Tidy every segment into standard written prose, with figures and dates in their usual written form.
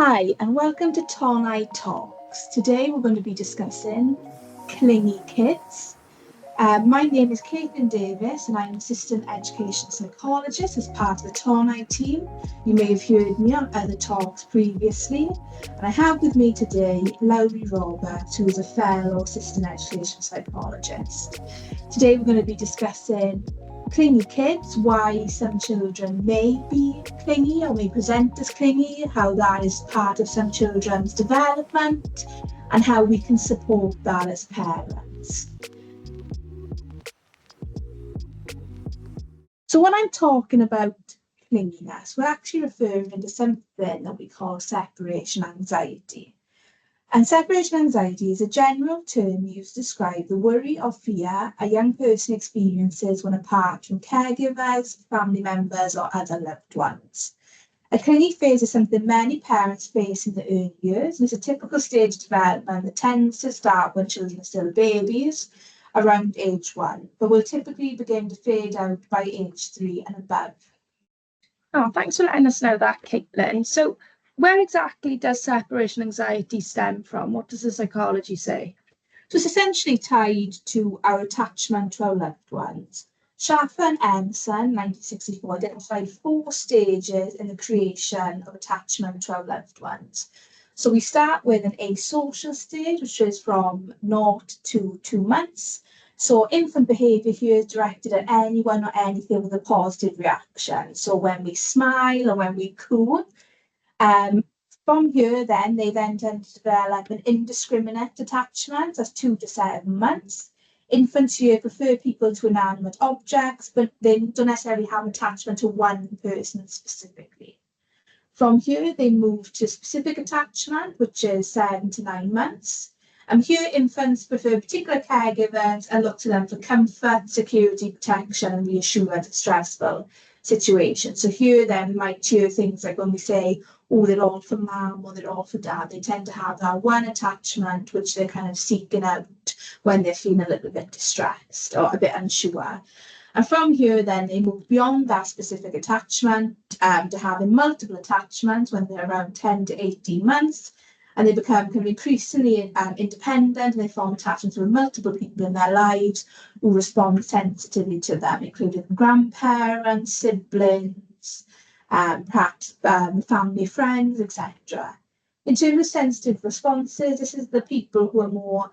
Hi, and welcome to Tonnau Talks. Today we're going to be discussing clingy kids. My name is Caitlin Davis, and I'm an assistant education psychologist as part of the Tonnau team. You may have heard me on other talks previously, and I have with me today Lowry Roberts, who is a fellow assistant education psychologist. Today we're going to be discussing clingy kids, why some children may be clingy or may present as clingy, how that is part of some children's development, and how we can support that as parents. So when I'm talking about clinginess, we're actually referring to something that we call separation anxiety. And separation anxiety is a general term used to describe the worry or fear a young person experiences when apart from caregivers, family members, or other loved ones. A clingy phase is something many parents face in the early years, and it's a typical stage of development that tends to start when children are still babies, around age 1, but will typically begin to fade out by age 3 and above. Oh, thanks for letting us know that, Caitlin. So, where exactly does separation anxiety stem from? What does the psychology say? So it's essentially tied to our attachment to our loved ones. Schaffer and Emerson, 1964, identified 4 stages in the creation of attachment to our loved ones. So we start with an asocial stage, which is from 0 to 2 months. So infant behaviour here is directed at anyone or anything with a positive reaction. So when we smile or when we coo, from here, then they then tend to develop an indiscriminate attachment. That's 2 to 7 months. Infants here prefer people to inanimate objects, but they don't necessarily have attachment to one person specifically. From here, they move to specific attachment, which is 7 to 9 months. Here, infants prefer particular caregivers and look to them for comfort, security, protection, and reassurance in stressful situations. So here, then, we might hear things like when we say, oh, they're all for mum or they're all for dad. They tend to have that one attachment which they're kind of seeking out when they're feeling a little bit distressed or a bit unsure. And from here, then they move beyond that specific attachment to having multiple attachments when they're around 10 to 18 months. And they become kind of increasingly independent, and they form attachments with multiple people in their lives who respond sensitively to them, including grandparents, siblings, perhaps family, friends, etc. In terms of sensitive responses, this is the people who are more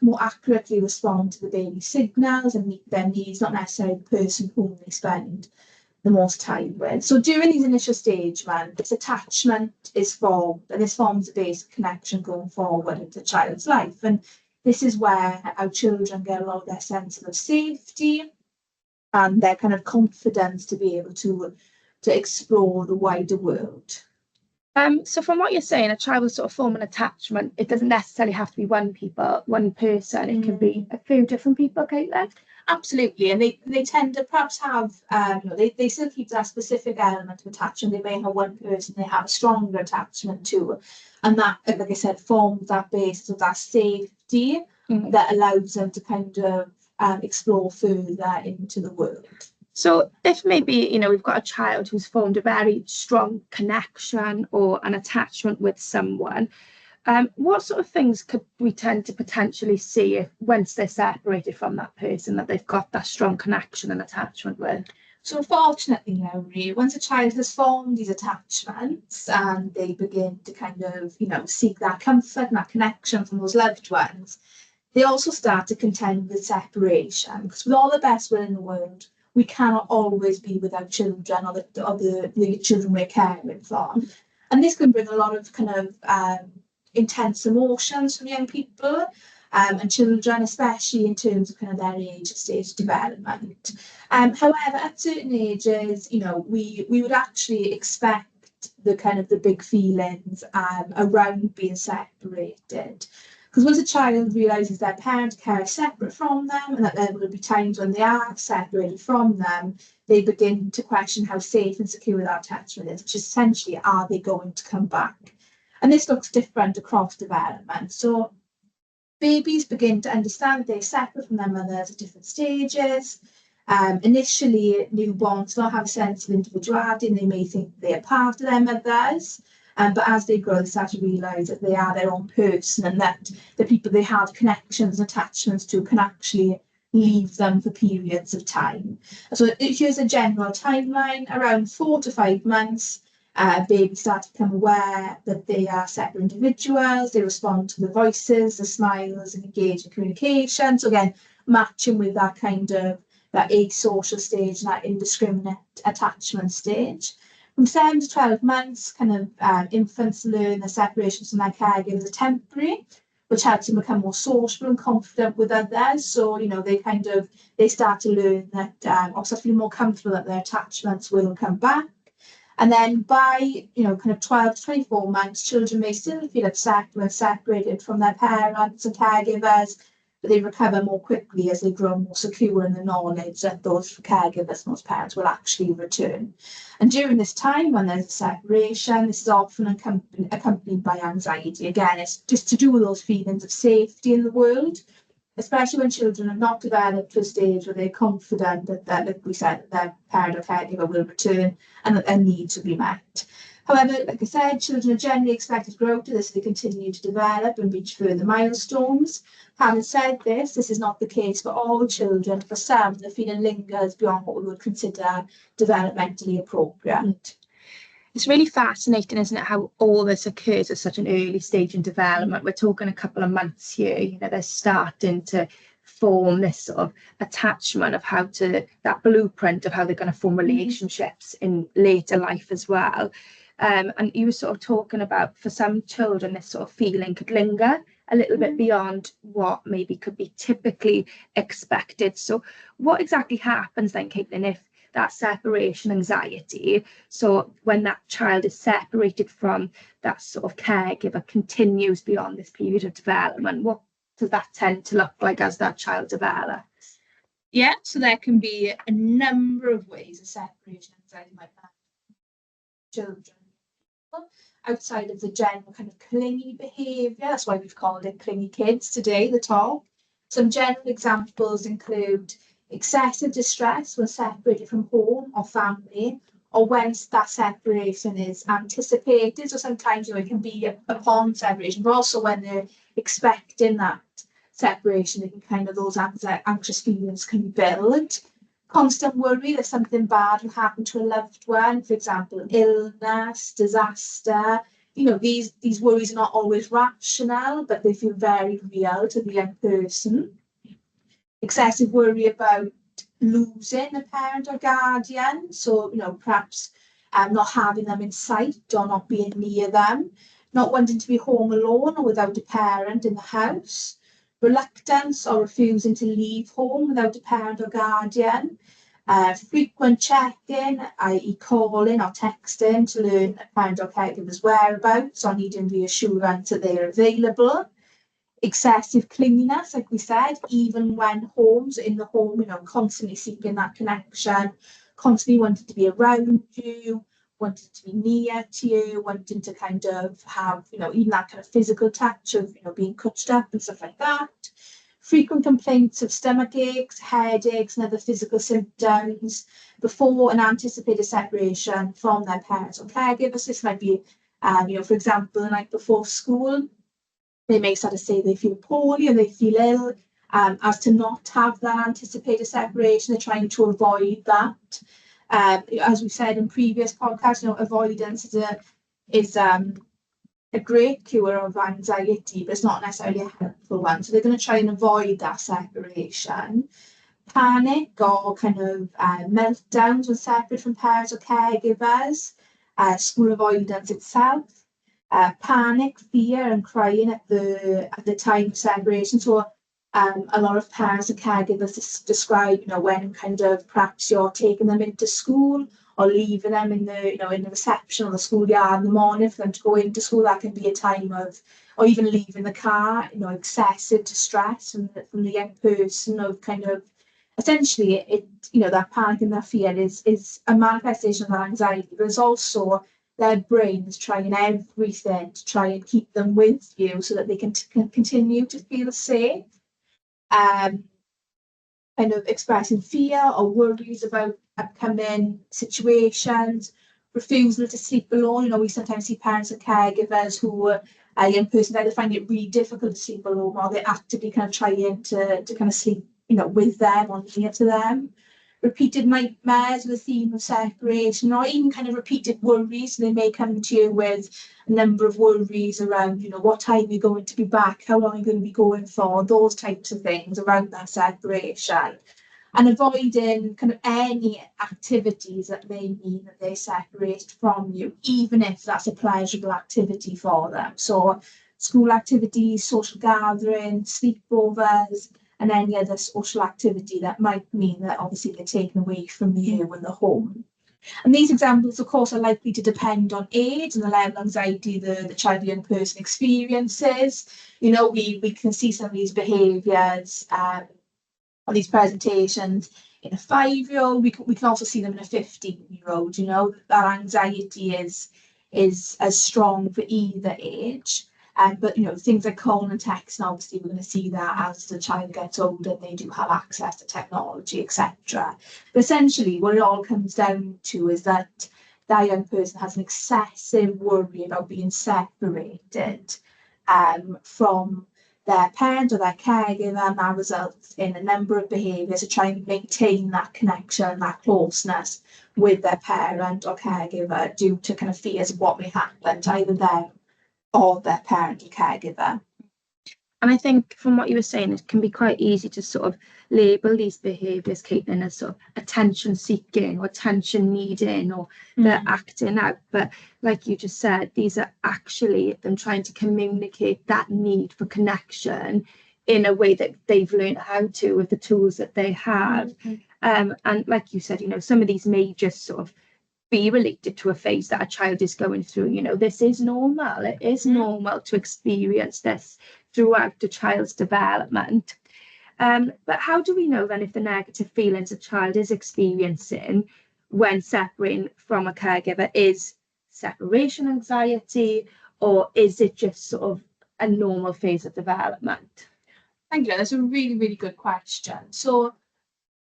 more accurately respond to the baby's signals and meet their needs, not necessarily the person whom they spend the most time with. So during these initial stage, this attachment is formed, and this forms a basic connection going forward into the child's life. And this is where our children get a lot of their sense of safety and their kind of confidence to be able to explore the wider world. So from what you're saying, a child will sort of form an attachment. It doesn't necessarily have to be one person. It can be a few different people, Caitlin. Absolutely, and they tend to perhaps have, they still keep that specific element of attachment. They may have one person they have a stronger attachment to, and that, like I said, forms that basis of that safety that allows them to kind of explore further into the world. So if maybe, we've got a child who's formed a very strong connection or an attachment with someone, what sort of things could we tend to potentially see if once they're separated from that person that they've got that strong connection and attachment with? So unfortunately, Lowry, once a child has formed these attachments and they begin to kind of, seek that comfort and that connection from those loved ones, they also start to contend with separation. Because with all the best will in the world, we cannot always be with our children or the children we're caring for. And this can bring a lot of kind of intense emotions from young people and children, especially in terms of kind of their age of stage development. However, at certain ages, we would actually expect the kind of the big feelings around being separated. Because once a child realises their parent care is separate from them and that there will be times when they are separated from them, they begin to question how safe and secure that attachment is, which is essentially, are they going to come back? And this looks different across development. So babies begin to understand they're separate from their mothers at different stages. Initially, newborns don't have a sense of individuality and they may think they are part of their mothers. But as they grow, they start to realise that they are their own person and that the people they have connections and attachments to can actually leave them for periods of time. So here's a general timeline. Around 4 to 5 months, babies start to become aware that they are separate individuals. They respond to the voices, the smiles, and engage in communication. So again, matching with that kind of that asocial stage and that indiscriminate attachment stage. From 7 to 12 months, kind of infants learn the separations from their caregivers are temporary, which helps them become more sociable and confident with others. So, they start to learn that, or start feeling more comfortable that their attachments will come back. And then by, kind of 12 to 24 months, children may still feel upset when separated from their parents and caregivers, but they recover more quickly as they grow more secure in the knowledge that those caregivers and those parents will actually return. And during this time, when there's a separation, this is often accompanied by anxiety. Again, it's just to do with those feelings of safety in the world, especially when children have not developed to a stage where they're confident that like we said, that their parent or caregiver will return and that their needs will be met. However, like I said, children are generally expected to grow to this as they continue to develop and reach further milestones. Having said this, this is not the case for all children. For some, the feeling lingers beyond what we would consider developmentally appropriate. It's really fascinating, isn't it, how all this occurs at such an early stage in development. We're talking a couple of months here, they're starting to form this sort of attachment of that blueprint of how they're going to form relationships in later life as well. And you were sort of talking about, for some children, this sort of feeling could linger a little bit beyond what maybe could be typically expected. So what exactly happens then, Caitlin, if that separation anxiety, so when that child is separated from that sort of caregiver, continues beyond this period of development? What does that tend to look like as that child develops? Yeah, so there can be a number of ways of separation anxiety might happen. Children, outside of the general kind of clingy behaviour, that's why we've called it Clingy Kids today, the talk. Some general examples include excessive distress when separated from home or family, or when that separation is anticipated, or sometimes it can be upon separation, but also when they're expecting that separation, it can kind of, those anxious feelings can build. Constant worry that something bad will happen to a loved one, for example, illness, disaster. These worries are not always rational, but they feel very real to the young person. Excessive worry about losing a parent or guardian. So, perhaps not having them in sight or not being near them. Not wanting to be home alone or without a parent in the house. Reluctance or refusing to leave home without a parent or guardian. Frequent checking, i.e. calling or texting to learn a parent or caregiver's whereabouts or needing reassurance that they are available. Excessive clinginess, like we said, even when in the home, constantly seeking that connection, constantly wanting to be around you, wanting to be near to you, wanting to kind of have, even that kind of physical touch of, being cuddled up and stuff like that. Frequent complaints of stomach aches, headaches, and other physical symptoms before an anticipated separation from their parents or caregivers. This might be, for example, the night before school, they may start to say they feel poorly or they feel ill, as to not have that anticipated separation. They're trying to avoid that. As we said in previous podcasts, avoidance is a great cure of anxiety, but it's not necessarily a helpful one. So they're going to try and avoid that separation. Panic or kind of meltdowns when separate from parents or caregivers. School avoidance itself. Panic, fear, and crying at the time of separation. So a lot of parents and caregivers describe, when kind of perhaps you're taking them into school or leaving them in the reception or the schoolyard in the morning for them to go into school. That can be a time of, or even leaving the car, excessive distress from the young person of kind of, essentially that panic and that fear is a manifestation of that anxiety, but it's also their brain is trying everything to try and keep them with you so that they can continue to feel safe. Kind of expressing fear or worries about upcoming situations, refusal to sleep alone. We sometimes see parents and caregivers who a young person either find it really difficult to sleep alone, or they're actively kind of trying to kind of sleep, with them or near to them. Repeated nightmares with a theme of separation, or even kind of repeated worries. They may come to you with a number of worries around, what time you're going to be back, how long you're going to be going for, those types of things around that separation. And avoiding kind of any activities that may mean that they're separated from you, even if that's a pleasurable activity for them. So school activities, social gatherings, sleepovers, and any other social activity that might mean that obviously they're taken away from you in the home. And these examples, of course, are likely to depend on age and the level of anxiety the child or young person experiences. We can see some of these behaviours on these presentations in a 5-year-old. We can also see them in a 15-year-old. That anxiety is as strong for either age. But things like calling and texting, obviously we're going to see that as the child gets older, they do have access to technology, etc. But essentially what it all comes down to is that that young person has an excessive worry about being separated from their parent or their caregiver, and that results in a number of behaviours to try and maintain that connection, that closeness with their parent or caregiver, due to kind of fears of what may happen to either them or their parent or caregiver. And I think from what you were saying, it can be quite easy to sort of label these behaviours, Caitlin, as sort of attention seeking or attention needing, or they're acting out. But like you just said, these are actually them trying to communicate that need for connection in a way that they've learned how to with the tools that they have. And like you said, some of these may just sort of be related to a phase that a child is going through. This is normal. It is normal to experience this throughout a child's development. But how do we know then if the negative feelings a child is experiencing when separating from a caregiver is separation anxiety, or is it just sort of a normal phase of development? Thank you. That's a really, really good question. So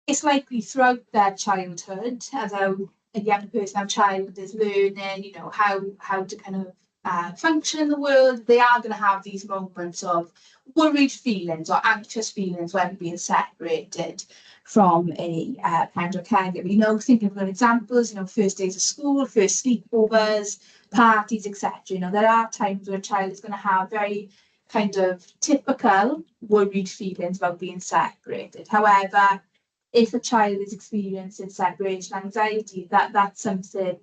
it's likely throughout their childhood, as a young person, our child is learning, how to kind of function in the world. They are going to have these moments of worried feelings or anxious feelings when being separated from a parent or caregiver. Thinking of examples, first days of school, first sleepovers, parties, etc. There are times where a child is going to have very kind of typical worried feelings about being separated. However, if a child is experiencing separation anxiety, that's something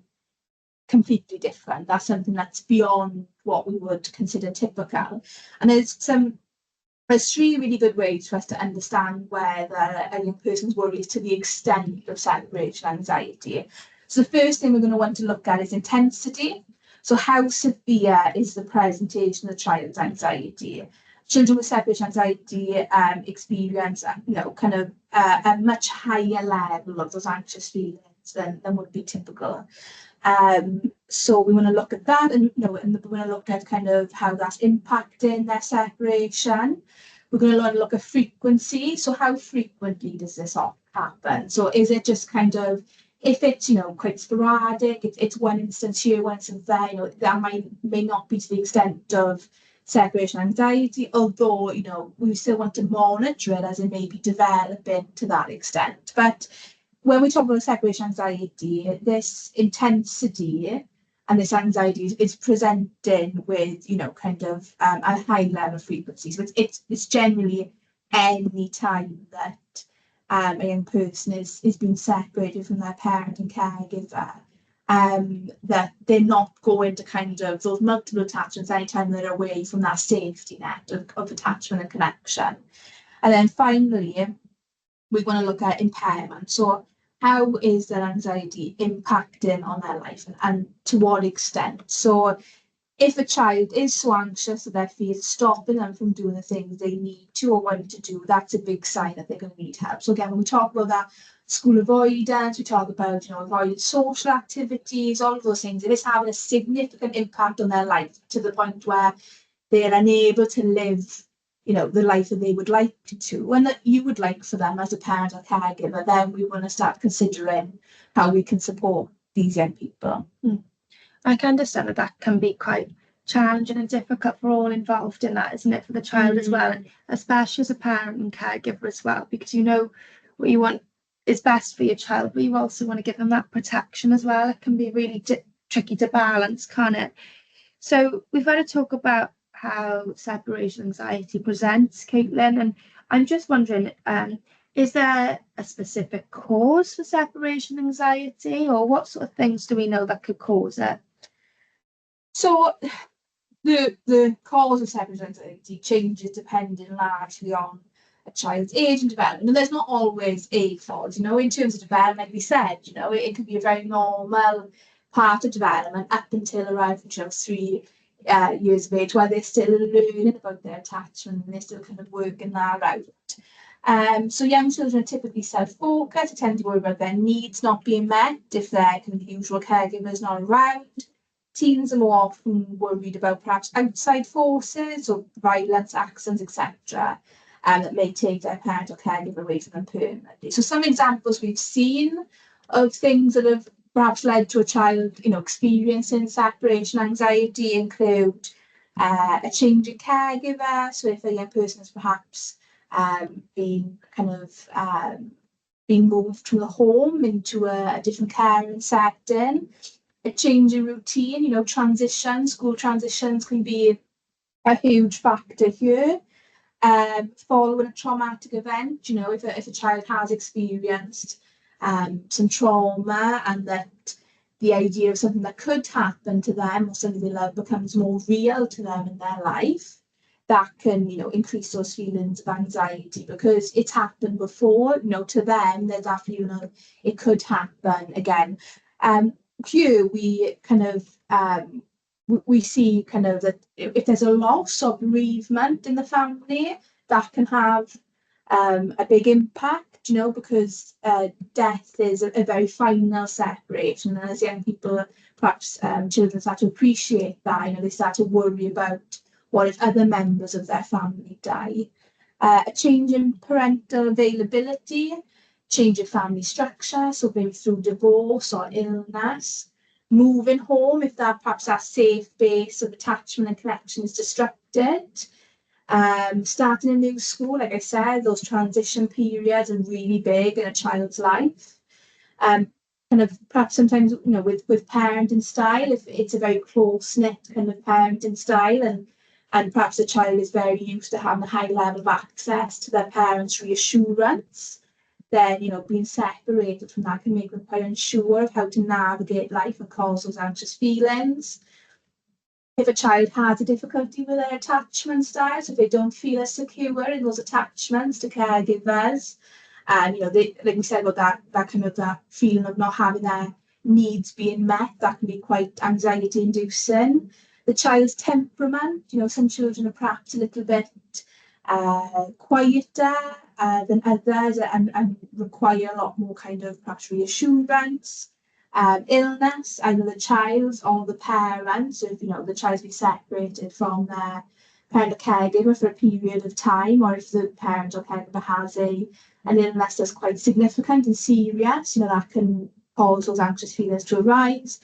completely different. That's something that's beyond what we would consider typical. And there's 3 really good ways for us to understand whether a young person's worries to the extent of separation anxiety. So the first thing we're going to want to look at is intensity. So how severe is the presentation of the child's anxiety? Children with separation anxiety experience, kind of a much higher level of those anxious feelings than would be typical. So we want to look at that, and we want to look at kind of how that's impacting their separation. We're going to look at frequency. So how frequently does this happen? So is it just kind of, if it's quite sporadic, it's one instance here, one instance there, that may not be to the extent of separation anxiety, although we still want to monitor it as it may be developing to that extent. But when we talk about separation anxiety, this intensity and this anxiety is presenting with kind of a high level of frequency. So it's generally any time that a young person is being separated from their parent and caregiver, that they're not going to kind of those multiple attachments anytime they're away from that safety net of attachment and connection. And then finally, we want to look at impairment. So how is their anxiety impacting on their life, and to what extent? So if a child is so anxious that their fear is stopping them from doing the things they need to or want to do, that's a big sign that they're going to need help. So again, when we talk about that school avoidance, we talk about avoiding social activities, all of those things, it is having a significant impact on their life to the point where they're unable to live the life that they would like to, and that you would like for them as a parent or caregiver. Then we want to start considering how we can support these young people. I can understand that can be quite challenging and difficult for all involved in that, isn't it, for the child as well, and especially as a parent and caregiver as well, because you know what you want is best for your child, but you also want to give them that protection as well. It can be really tricky to balance, can't it? So we've had to talk about how separation anxiety presents, Caitlin, and I'm just wondering, is there a specific cause for separation anxiety, or what sort of things do we know that could cause it? So the cause of separation anxiety changes depending largely on a child's age and development. And there's not always a cause, in terms of development, like we said, it could be a very normal part of development up until around 3 years of age, where they're still learning about their attachment and they're still kind of working that out. So young children are typically self-focused, they tend to worry about their needs not being met if their kind of usual caregiver is not around. Teens are more often worried about perhaps outside forces or violence, accidents, etc., that may take their parent or caregiver away from them permanently. So some examples we've seen of things that have perhaps led to a child, experiencing separation anxiety include a change in caregiver. So if a young person has perhaps been moved from the home into a different caring setting, a change in routine, school transitions can be a huge factor here. Following a traumatic event, if a child has experienced some trauma and that the idea of something that could happen to them or something they love becomes more real to them in their life, that can, increase those feelings of anxiety because it's happened before, to them, there's that feeling of it could happen again. Here we kind of we see kind of that if there's a loss or bereavement in the family, that can have a big impact, because death is a very final separation, and as young people, perhaps children start to appreciate that, they start to worry about what if other members of their family die. A change in parental availability, change in family structure, so maybe through divorce or illness, moving home if perhaps that safe base of attachment and connection is disrupted, starting a new school, like I said, those transition periods are really big in a child's life. Kind of perhaps sometimes, with parenting style, if it's a very close-knit kind of parenting style and perhaps the child is very used to having a high level of access to their parents' reassurance, then, being separated from that can make them quite unsure of how to navigate life and cause those anxious feelings. If a child has a difficulty with their attachment styles, if they don't feel as secure in those attachments to caregivers, and, they, like we said about that feeling of not having their needs being met, that can be quite anxiety inducing. The child's temperament, some children are perhaps a little bit quieter than others and require a lot more kind of perhaps reassurance. Illness, either the child's or the parents, so if the child's been separated from their parent or caregiver for a period of time, or if the parent or caregiver has an illness that's quite significant and serious, that can cause those anxious feelings to arise.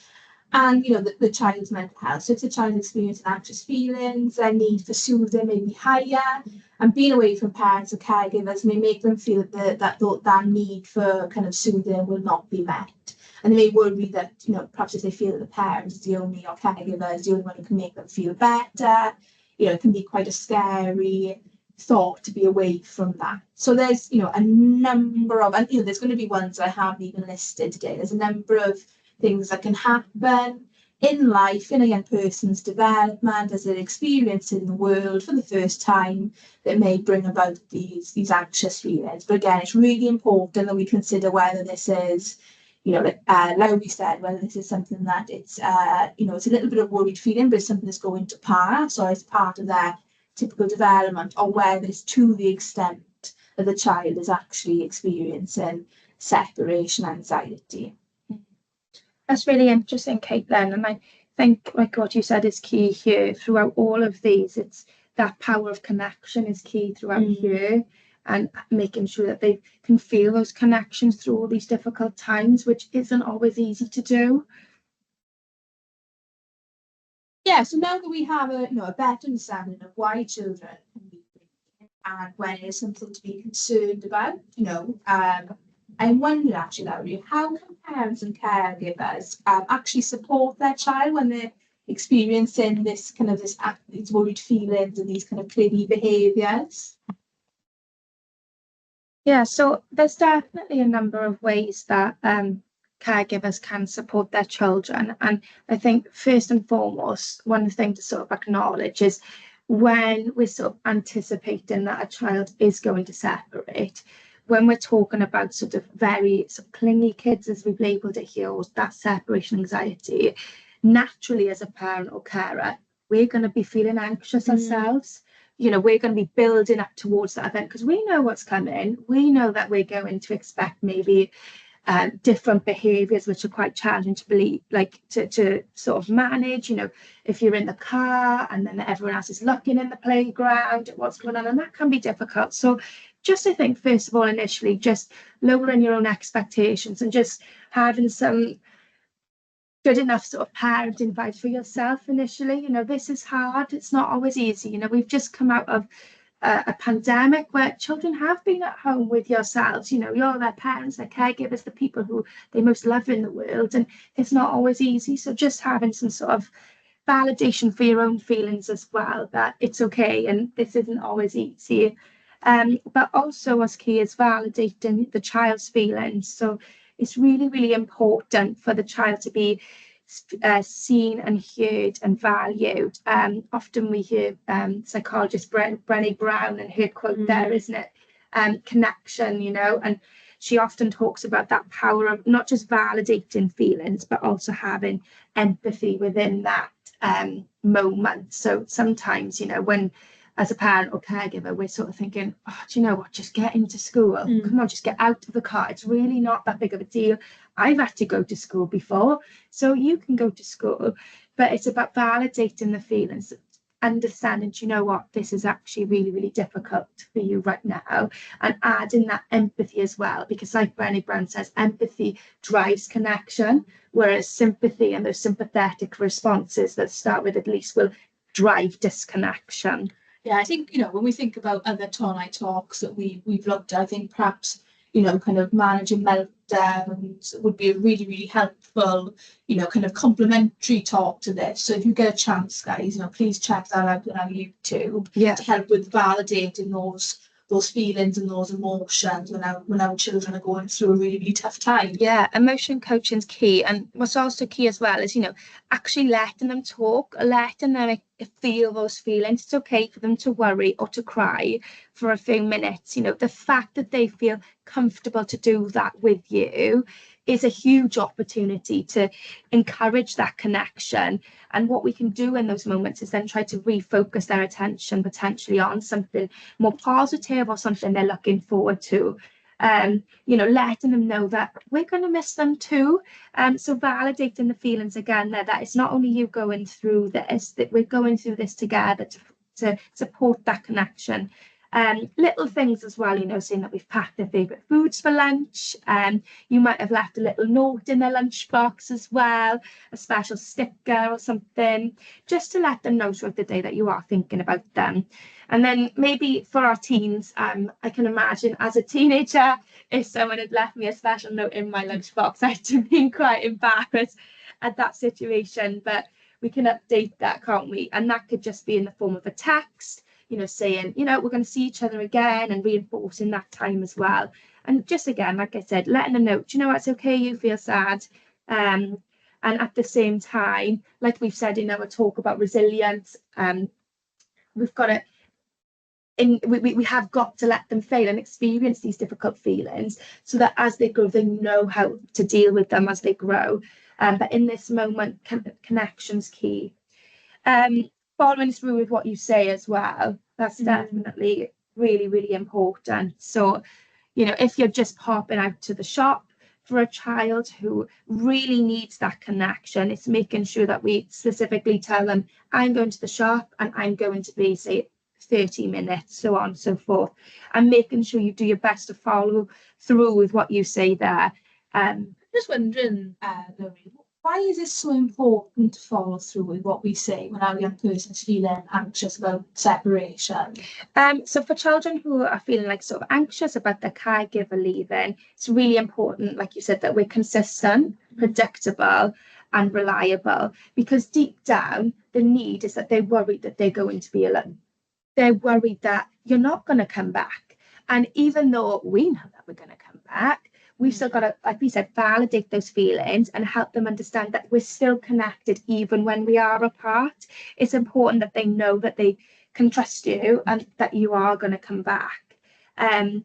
And the child's mental health. So if the child is experiencing anxious feelings, their need for soothing may be higher, and being away from parents or caregivers may make them feel that need for kind of soothing will not be met. And they may worry that, perhaps if they feel that the parent is the only, or caregiver is the only one who can make them feel better, it can be quite a scary thought to be away from that. So there's, a number of, and there's going to be ones I haven't even listed today. There's a number of things that can happen in life, in a young person's development, as they're experiencing the world for the first time, that may bring about these anxious feelings. But again, it's really important that we consider whether this is, like we said, whether this is something that it's, it's a little bit of worried feeling, but it's something that's going to pass, or it's part of their typical development, or whether it's to the extent that the child is actually experiencing separation anxiety. That's really interesting, Caitlin. And I think, like what you said, is key here throughout all of these. It's that power of connection is key throughout here. and making sure that they can feel those connections through all these difficult times, which isn't always easy to do. Yeah, so now that we have a better understanding of why children can be bullied and when it's something to be concerned about, I wonder actually, Laurie, how can parents and caregivers actually support their child when they're experiencing these worried feelings and these kind of clingy behaviours? Yeah, so there's definitely a number of ways that caregivers can support their children. And I think first and foremost, one thing to sort of acknowledge is when we're sort of anticipating that a child is going to separate, when we're talking about sort of very sort of clingy kids, as we've labelled it here, or that separation anxiety, naturally as a parent or carer, we're going to be feeling anxious ourselves. We're going to be building up towards that event because we know what's coming. We know that we're going to expect maybe different behaviours which are quite challenging to believe, like to sort of manage. If you're in the car and then everyone else is looking in the playground at what's going on, and that can be difficult. So just I think first of all, initially, just lowering your own expectations and just having some good enough sort of parenting advice for yourself initially. This is hard. It's not always easy. We've just come out of a pandemic where children have been at home with yourselves. You're their parents, their caregivers, the people who they most love in the world, and it's not always easy. So just having some sort of validation for your own feelings as well, that it's okay and this isn't always easy. But also what's key is validating the child's feelings. So it's really, really important for the child to be seen and heard and valued. Often we hear psychologist Brené Brown and her quote there, isn't it? Connection, and she often talks about that power of not just validating feelings, but also having empathy within that moment. So sometimes, when as a parent or caregiver, we're sort of thinking, oh, do you know what, just get into school. Come on, just get out of the car. It's really not that big of a deal. I've had to go to school before, so you can go to school. But it's about validating the feelings, understanding, do you know what, this is actually really, really difficult for you right now, and adding that empathy as well, because like Brené Brown says, empathy drives connection, whereas sympathy and those sympathetic responses that start with at least will drive disconnection. Yeah, I think, when we think about other Tonnau talks that we've looked at, I think perhaps, kind of managing meltdowns would be a really, really helpful, kind of complementary talk to this. So if you get a chance, guys, please check that out on our YouTube to help with validating those feelings and those emotions when our children are going through a really, really tough time. Yeah, emotion coaching is key. And what's also key as well is, actually letting them talk, letting them feel those feelings. It's okay for them to worry or to cry for a few minutes. The fact that they feel comfortable to do that with you is a huge opportunity to encourage that connection. And what we can do in those moments is then try to refocus their attention potentially on something more positive or something they're looking forward to. Letting them know that we're going to miss them too. So validating the feelings again there, that it's not only you going through this, that we're going through this together to support that connection. Little things as well, saying that we've packed their favourite foods for lunch. You might have left a little note in their lunchbox as well, a special sticker or something, just to let them know throughout the day that you are thinking about them. And then maybe for our teens, I can imagine as a teenager, if someone had left me a special note in my lunchbox, I'd have been quite embarrassed at that situation. But we can update that, can't we? And that could just be in the form of a text, saying, we're going to see each other again, and reinforcing that time as well. And just again, like I said, letting them know, do you know what, it's okay, you feel sad. And at the same time, like we've said in our talk about resilience, we've got to we have got to let them fail and experience these difficult feelings so that as they grow, they know how to deal with them as they grow. But in this moment, connection's key. Following through with what you say as well, that's definitely really, really important. So, if you're just popping out to the shop for a child who really needs that connection, it's making sure that we specifically tell them, I'm going to the shop and I'm going to be, say, 30 minutes, so on and so forth, and making sure you do your best to follow through with what you say there. Just wondering, Lorraine, why is it so important to follow through with what we say when our young person's feeling anxious about separation? So for children who are feeling like sort of anxious about their caregiver leaving, it's really important, like you said, that we're consistent, predictable, and reliable, because deep down, the need is that they're worried that they're going to be alone. They're worried that you're not going to come back. And even though we know that we're going to come back, we've still got to, like we said, validate those feelings and help them understand that we're still connected even when we are apart. It's important that they know that they can trust you and that you are going to come back. And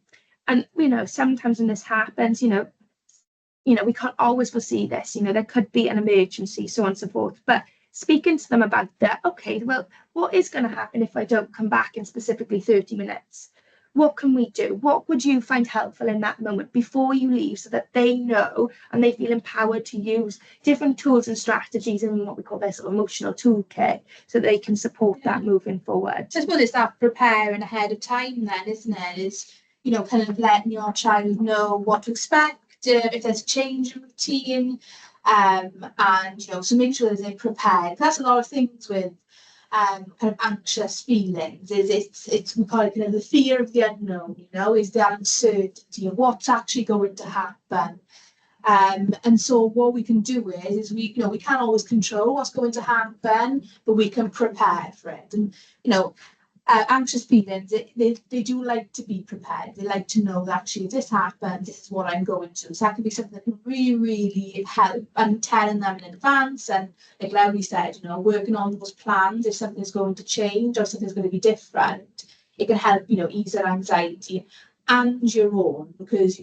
sometimes when this happens, we can't always foresee this. There could be an emergency, so on and so forth. But speaking to them about that, okay, well, what is going to happen if I don't come back in specifically 30 minutes? What can we do? What would you find helpful in that moment before you leave, so that they know and they feel empowered to use different tools and strategies in what we call their sort of emotional toolkit, so they can support that moving forward? I suppose it's that preparing ahead of time then, isn't it? It's, kind of letting your child know what to expect, if there's a change in routine, and, so make sure that they're prepared. That's a lot of things with kind of anxious feelings, it's we call it kind of the fear of the unknown, is the uncertainty of what's actually going to happen. And so what we can do is we can't always control what's going to happen, but we can prepare for it. And anxious feelings, they do like to be prepared. They like to know that actually if this happens, this is what I'm going to. So that can be something that can really, really help, and telling them in advance. And like Larry said, working on those plans, if something's going to change or something's going to be different, it can help, ease their anxiety and your own, because,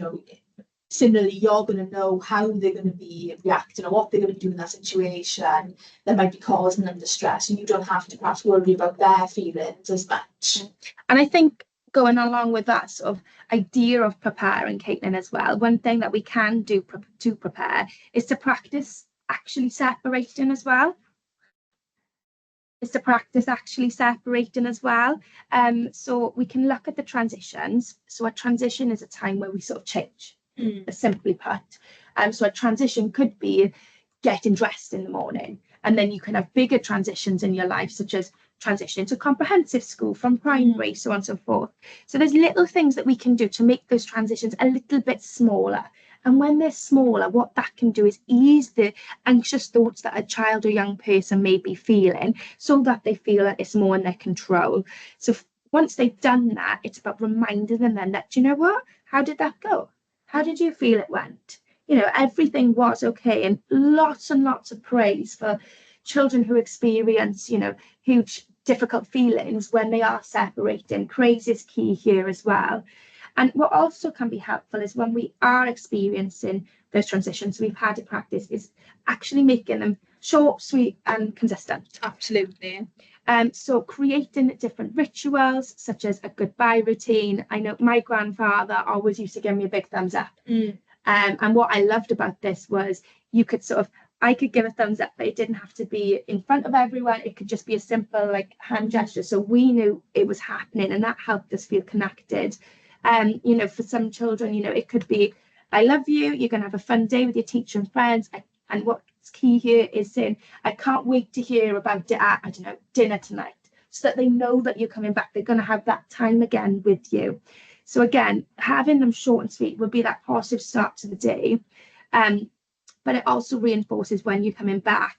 similarly, you're going to know how they're going to be reacting or what they're going to do in that situation that might be causing them distress. And you don't have to perhaps worry about their feelings as much. And I think going along with that sort of idea of preparing, Caitlin, as well, one thing that we can do to prepare is to practice actually separating as well. So we can look at the transitions. So a transition is a time where we sort of change. Simply put. So a transition could be getting dressed in the morning, and then you can have bigger transitions in your life, such as transitioning to comprehensive school from primary, so on and so forth. So there's little things that we can do to make those transitions a little bit smaller. And when they're smaller, what that can do is ease the anxious thoughts that a child or young person may be feeling, so that they feel that it's more in their control. So once they've done that, it's about reminding them then that, what? How did that go? How did you feel it went? Everything was okay. And lots of praise for children who experience, huge difficult feelings when they are separating. Praise is key here as well. And what also can be helpful is when we are experiencing those transitions, we've had to practice, is actually making them short, sweet, and consistent. Absolutely. So creating different rituals, such as a goodbye routine. I know my grandfather always used to give me a big thumbs up. And what I loved about this was I could give a thumbs up, but it didn't have to be in front of everyone. It could just be a simple hand gesture. So we knew it was happening, and that helped us feel connected. For some children, it could be, I love you, you're going to have a fun day with your teacher and friends. And what's key here is saying, I can't wait to hear about it at, dinner tonight, so that they know that you're coming back. They're going to have that time again with you. So again, having them short and sweet would be that positive start to the day. But it also reinforces when you're coming back.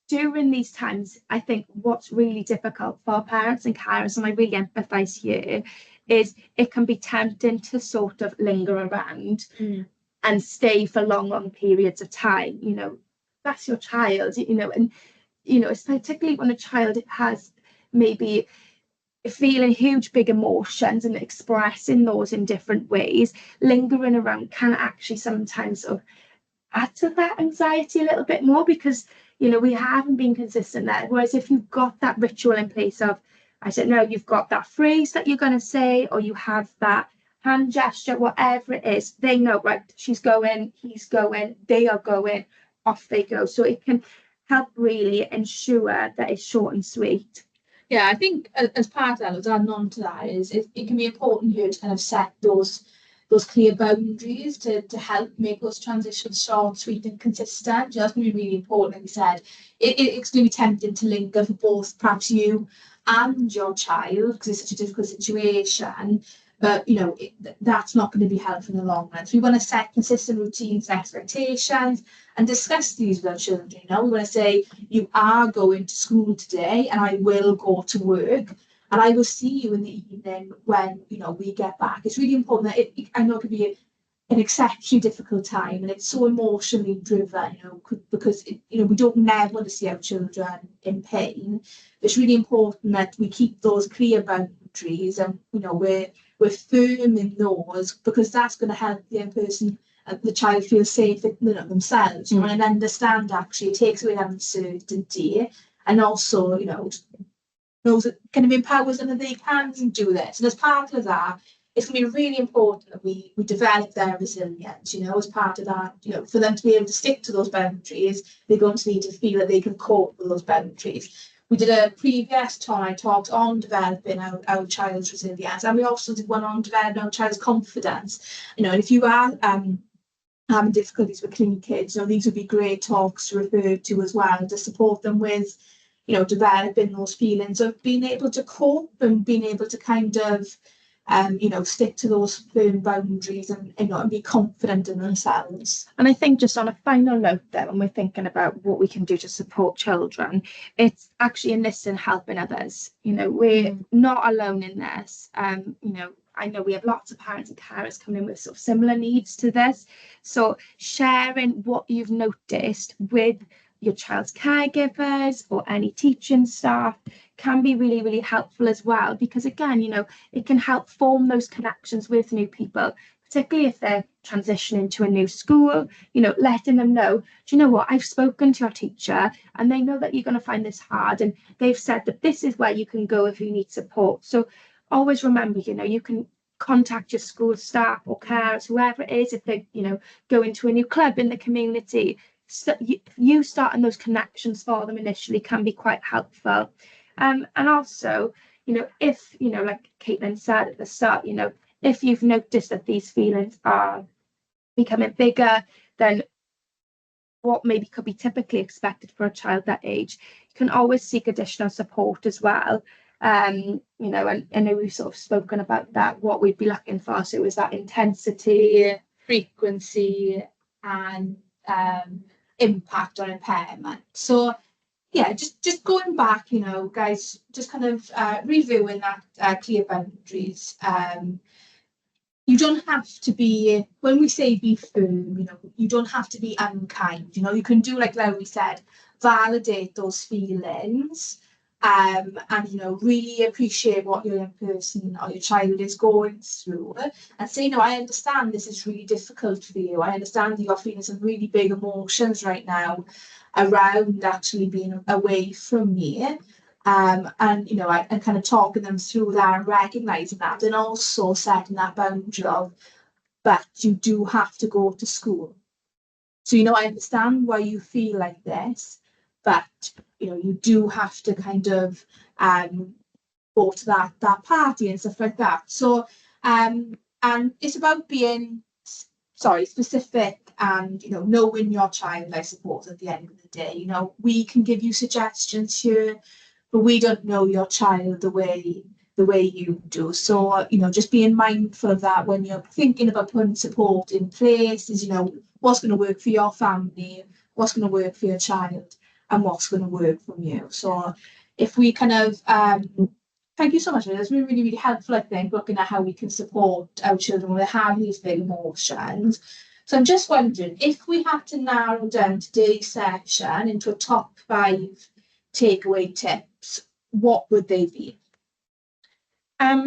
During these times, I think what's really difficult for parents and carers, and I really empathise here, is it can be tempting to sort of linger around and stay for long periods of time. That's your child, and it's particularly when a child has maybe feeling huge big emotions and expressing those in different ways. Lingering around can actually sometimes sort of add to that anxiety a little bit more, because we haven't been consistent there. Whereas if you've got that ritual in place of, I don't know, you've got that phrase that you're going to say, or you have that hand gesture, whatever it is, they know, right, she's going, he's going, they are going, off they go. So it can help really ensure that it's short and sweet. Yeah, I think as part of that, as adding on to that, is it can be important here to kind of set those clear boundaries to help make those transitions short, sweet, and consistent. That's going to be really important. Like you said, it's going to be tempting to linger for both perhaps you and your child because it's such a difficult situation. But that's not going to be helpful in the long run. So we want to set consistent routines and expectations and discuss these with our children. We want to say, you are going to school today and I will go to work and I will see you in the evening when we get back. It's really important that I know it could be an exceptionally difficult time and it's so emotionally driven, because we don't never want to see our children in pain. It's really important that we keep those clear boundaries and we're firm in those because that's going to help the young person, the child feel safe in themselves, and understand actually it takes away that uncertainty and also, knows that kind of empowers them that they can do this. And as part of that, it's going to be really important that we develop their resilience, as part of that, for them to be able to stick to those boundaries, they're going to need to feel that they can cope with those boundaries. We did a previous Tonnau talk on developing our child's resilience, and we also did one on developing our child's confidence. And if you are having difficulties with clingy kids, these would be great talks to refer to as well to support them with developing those feelings of being able to cope and being able to kind of, stick to those firm boundaries and be confident in themselves. And I think just on a final note there, when we're thinking about what we can do to support children, it's actually in this and helping others. We're not alone in this. I know we have lots of parents and carers coming in with sort of similar needs to this. So sharing what you've noticed with your child's caregivers or any teaching staff can be really, really helpful as well, because again, it can help form those connections with new people, particularly if they're transitioning to a new school, letting them know, do you know what, I've spoken to your teacher and they know that you're going to find this hard and they've said that this is where you can go if you need support. So always remember, you can contact your school staff or carers, whoever it is, if they, go into a new club in the community. So you starting those connections for them initially can be quite helpful. And also, if, like Caitlin said at the start, if you've noticed that these feelings are becoming bigger than what maybe could be typically expected for a child that age, you can always seek additional support as well. And I know we've sort of spoken about that, what we'd be looking for. So it was that intensity, frequency, and impact on impairment. So yeah, just going back, guys, just kind of reviewing that clear boundaries. You don't have to be, when we say be firm, you don't have to be unkind. You can do like Lowry said, validate those feelings, and really appreciate what your young person or your child is going through, and say, I understand this is really difficult for you. I understand that you're feeling some really big emotions right now around actually being away from me. And and kind of talking them through that and recognizing that, and also setting that boundary of, but you do have to go to school. So I understand why you feel like this, but you do have to kind of go to that party and stuff like that. So and it's about being specific and knowing your child, I suppose, at the end of the day. We can give you suggestions here, but we don't know your child the way you do. So just being mindful of that when you're thinking about putting support in place is what's going to work for your family, what's going to work for your child, and what's going to work for you. So if we kind of thank you so much. That's been really, really helpful, I think, looking at how we can support our children when they have these big emotions. So I'm just wondering, if we had to narrow down today's session into a top 5 takeaway tips, what would they be?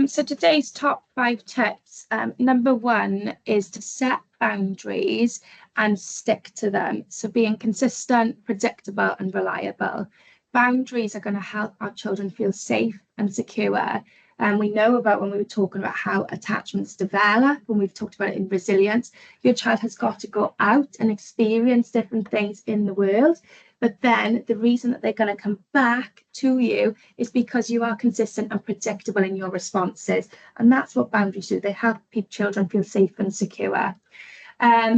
So today's top 5 tips, number 1 is to set boundaries and stick to them. So being consistent, predictable, and reliable. Boundaries are going to help our children feel safe and secure. And we know about when we were talking about how attachments develop, when we've talked about it in resilience, your child has got to go out and experience different things in the world But then the reason that they're going to come back to you is because you are consistent and predictable in your responses. And that's what boundaries do. They help children feel safe and secure.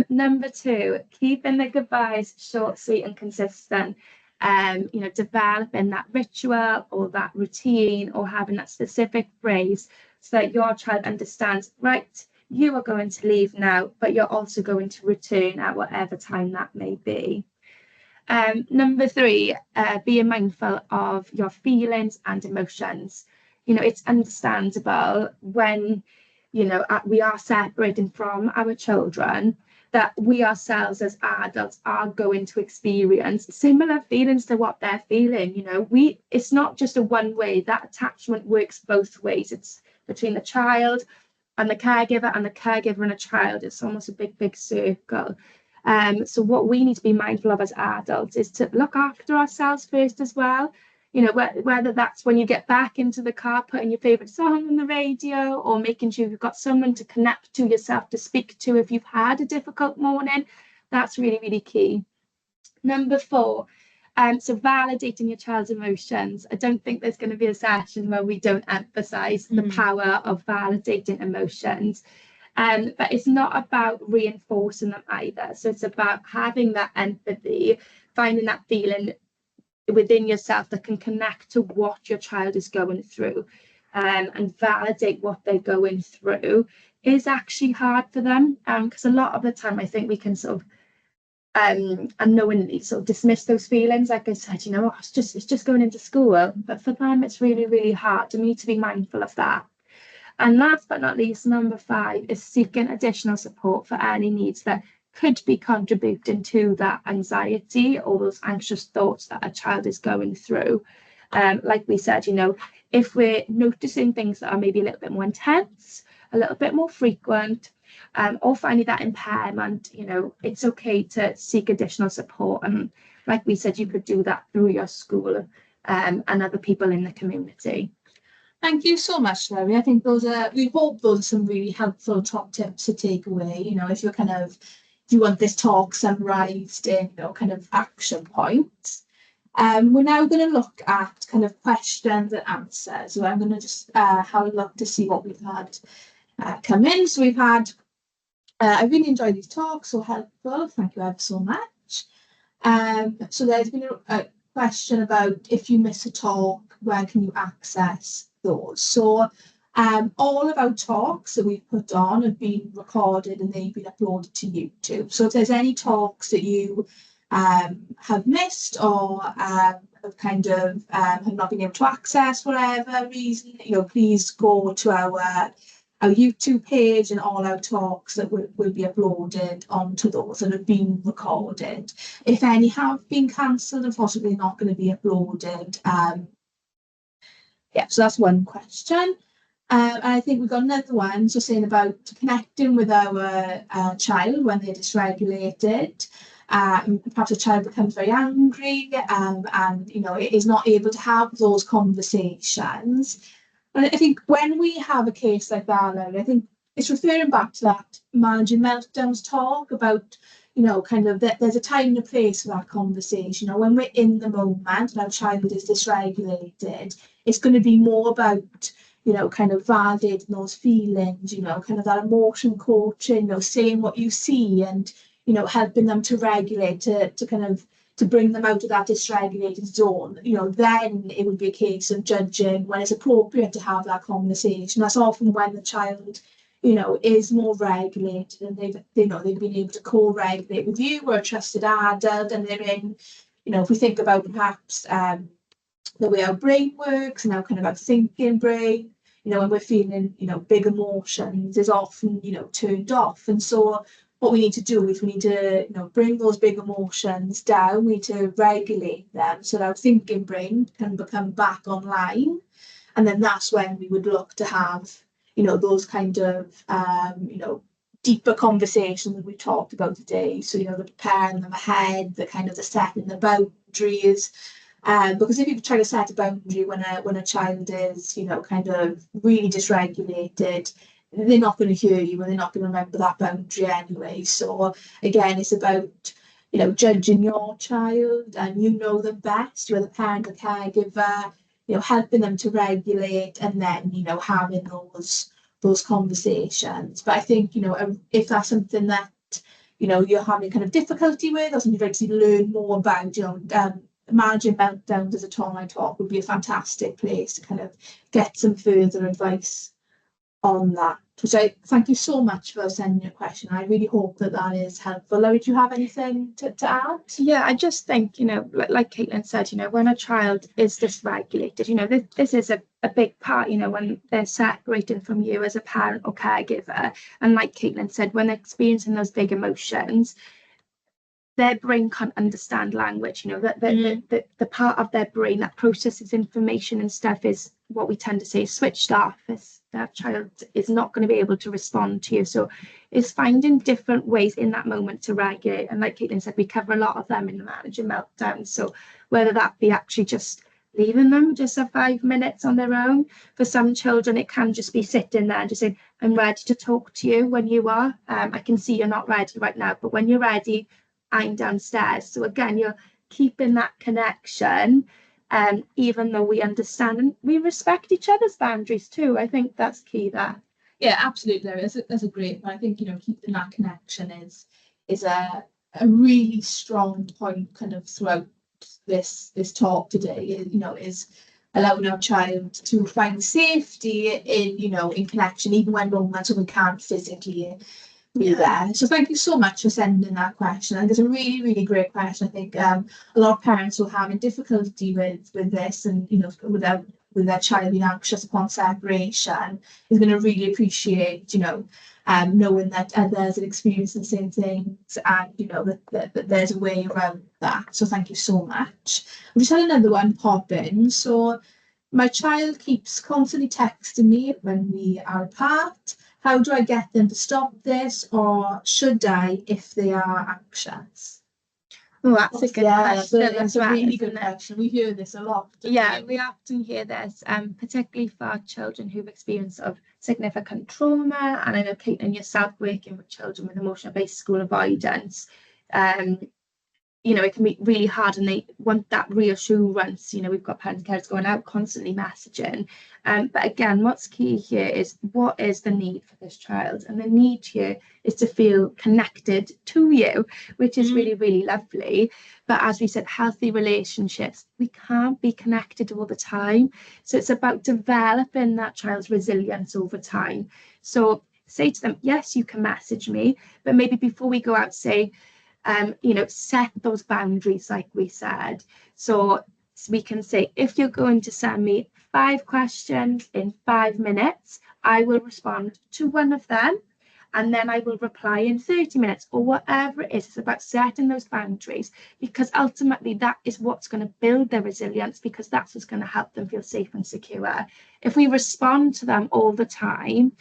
Number 2, keeping the goodbyes short, sweet, and consistent. Developing that ritual or that routine or having that specific phrase so that your child understands, right, you are going to leave now, but you're also going to return at whatever time that may be. Number 3, being mindful of your feelings and emotions. It's understandable when, we are separating from our children, that we ourselves as adults are going to experience similar feelings to what they're feeling. It's not just a one way. That attachment works both ways. It's between the child and the caregiver and a child. It's almost a big circle. So what we need to be mindful of as adults is to look after ourselves first as well. Whether that's when you get back into the car, putting your favorite song on the radio, or making sure you've got someone to connect to yourself, to speak to if you've had a difficult morning. That's really, really key. Number 4, so validating your child's emotions. I don't think there's going to be a session where we don't emphasize the power of validating emotions. But it's not about reinforcing them either. So it's about having that empathy, finding that feeling within yourself that can connect to what your child is going through, and validate what they're going through is actually hard for them. Because a lot of the time I think we can sort of unknowingly sort of dismiss those feelings. Like I said, it's just going into school. But for them, it's really, really hard. And we need to be mindful of that. And last but not least, number 5 is seeking additional support for any needs that could be contributing to that anxiety or those anxious thoughts that a child is going through. Like we said, if we're noticing things that are maybe a little bit more intense, a little bit more frequent, or finding that impairment, it's okay to seek additional support. And like we said, you could do that through your school and other people in the community. Thank you so much, Larry. I think we hope those are some really helpful top tips to take away. If you want this talk summarised in, kind of action points. We're now going to look at kind of questions and answers. So I'm going to just have a look to see what we've had come in. So we've had, I really enjoyed these talks, so helpful. Thank you ever so much. So there's been a question about, if you miss a talk, where can you access those? So all of our talks that we've put on have been recorded and they've been uploaded to YouTube. So if there's any talks that you have missed or have not been able to access for whatever reason, please go to our YouTube page, and all our talks that will be uploaded onto those that have been recorded. If any have been cancelled and possibly not going to be uploaded, so that's one question. And I think we've got another one, so saying about connecting with our child when they're dysregulated. Perhaps a child becomes very angry and is not able to have those conversations. And I think when we have a case like that, I think it's referring back to that managing meltdowns talk about, that there's a time and a place for that conversation. When we're in the moment and our child is dysregulated, it's going to be more about, validating those feelings, that emotion coaching, saying what you see and, helping them to regulate, to bring them out of that dysregulated zone. Then it would be a case of judging when it's appropriate to have that conversation. That's often when the child, is more regulated and they've been able to co-regulate with you or a trusted adult, and they're in, if we think about perhaps the way our brain works and our thinking brain, when we're feeling, big emotions is often, turned off. And so what we need to do is we need to, bring those big emotions down. We need to regulate them so that our thinking brain can become back online. And then that's when we would look to have, those kind of, deeper conversations that we talked about today. So, the preparing them ahead, the setting the boundaries. Because if you try to set a boundary when a child is, really dysregulated, they're not going to hear you and they're not going to remember that boundary anyway. So again, it's about, judging your child, and you know them best. You're the parent or caregiver, helping them to regulate, and then, having those conversations. But I think, if that's something that, you're having kind of difficulty with, or something you'd like to learn more about, managing meltdowns as a Tonnau talk would be a fantastic place to kind of get some further advice on that. Which I thank you so much for sending your question. I really hope that that is helpful. Laurie, do you have anything to add? Yeah, I just think, like Caitlin said, when a child is dysregulated, this is a big part, when they're separating from you as a parent or caregiver. And like Caitlin said, when they're experiencing those big emotions, their brain can't understand language, the part of their brain that processes information and stuff is what we tend to say is switched off. That child is not going to be able to respond to you. So it's finding different ways in that moment to regulate. And like Caitlin said, we cover a lot of them in the managing meltdown. So whether that be actually just leaving them just for 5 minutes on their own. For some children, it can just be sitting there and just saying, I'm ready to talk to you when you are. I can see you're not ready right now, but when you're ready, I'm downstairs. So again, you're keeping that connection, even though we understand and we respect each other's boundaries too. I think that's key there. Yeah, absolutely. That's a great one. I think, keeping that connection is a really strong point kind of throughout this talk today, is allowing our child to find safety in connection, even when moments when we can't physically be there. So thank you so much for sending that question. I think it's a really, really great question. I think a lot of parents who are having difficulty with this, and with their child being anxious upon separation, is going to really appreciate knowing that others are experiencing the same things, and that there's a way around that. So thank you so much. I've just had another one pop in. So my child keeps constantly texting me when we are apart. How do I get them to stop this, or should I if they are anxious? Oh, that's a good question. That's a really good question. We hear this a lot. Yeah, we often hear this, particularly for children who've experienced of significant trauma. And I know, Caitlin, yourself working with children with emotional-based school avoidance, it can be really hard, and they want that reassurance. We've got parents and carers going out constantly messaging. But again, what's key here is what is the need for this child? And the need here is to feel connected to you, which is really, really lovely. But as we said, healthy relationships, we can't be connected all the time. So it's about developing that child's resilience over time. So say to them, yes, you can message me, but maybe before we go out, say, set those boundaries, like we said. So we can say, if you're going to send me 5 questions in 5 minutes, I will respond to one of them, and then I will reply in 30 minutes, or whatever it is. It's about setting those boundaries, because ultimately that is what's going to build their resilience, because that's what's going to help them feel safe and secure. If we respond to them all the time,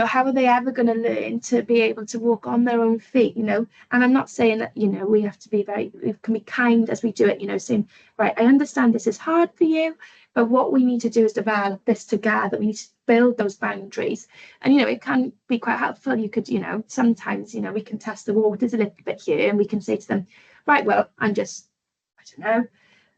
how are they ever going to learn to be able to walk on their own feet? And I'm not saying that, we have to be we can be kind as we do it, saying, right, I understand this is hard for you, but what we need to do is develop this together. We need to build those boundaries. And, it can be quite helpful. You could, sometimes, we can test the waters a little bit here, and we can say to them, right, well, I don't know,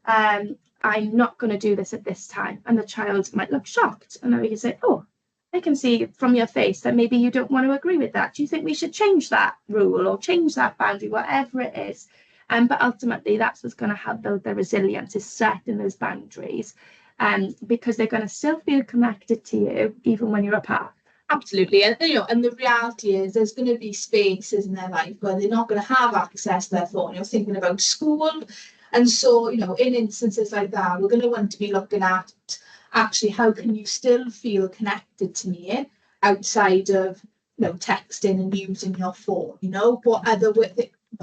I'm not going to do this at this time. And the child might look shocked. And then we can say, oh, I can see from your face that maybe you don't want to agree with that. Do you think we should change that rule or change that boundary, whatever it is? But ultimately, that's what's going to help build their resilience, is setting those boundaries, because they're going to still feel connected to you even when you're apart. Absolutely. And and the reality is there's going to be spaces in their life where they're not going to have access to their phone. You're thinking about school. And so, in instances like that, we're going to want to be looking at, actually, how can you still feel connected to me outside of texting and using your phone? What other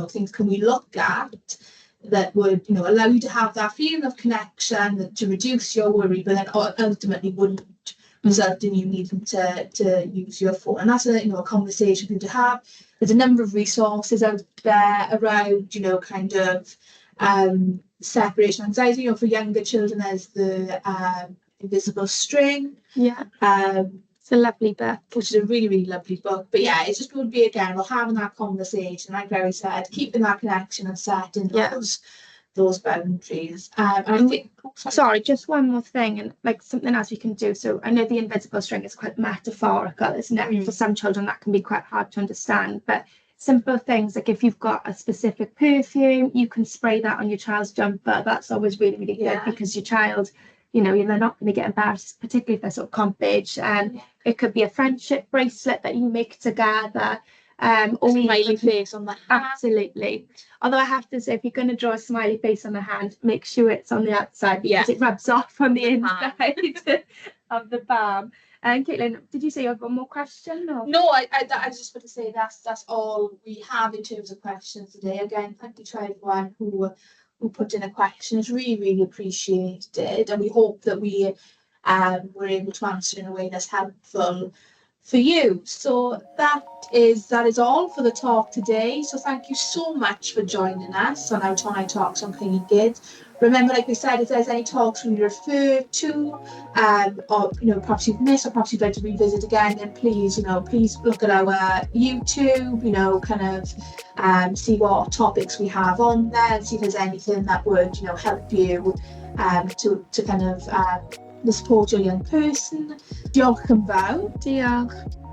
things can we look at that would allow you to have that feeling of connection, to reduce your worry, but then ultimately wouldn't result in you needing to use your phone? And that's a conversation for you to have. There's a number of resources out there around kind of separation anxiety. For younger children, there's the invisible string. Yeah. It's a lovely book. which is a really, really lovely book. But yeah, it just would be again about having that conversation, like Gary said, keeping that connection and setting those boundaries. And I think Sorry, just one more thing, and like something else we can do. So I know the invisible string is quite metaphorical, isn't it? For some children, that can be quite hard to understand. But simple things like if you've got a specific perfume, you can spray that on your child's jumper. That's always really, really good because your child, you know, they're not going to get embarrassed, particularly if they're sort of comp age. And it could be a friendship bracelet that you make together. Or smiley face on the hand. Absolutely. Although I have to say, if you're going to draw a smiley face on the hand, make sure it's on the outside because it rubs off on the inside of the balm. And Caitlin, did you say you have one more question? Or? No, I was just going to say that's all we have in terms of questions today. Again, thank you to everyone who put in a question. It's really, really appreciated, and we hope that we were able to answer in a way that's helpful for you. So that is all for the talk today. So thank you so much for joining us on our Tonnau Talks on Clingy Kids. Remember, like we said, if there's any talks we refer to, or perhaps you've missed or perhaps you'd like to revisit again, then please look at our YouTube, see what topics we have on there and see if there's anything that would help you to support your young person. Diolch yn fawr. Diolch.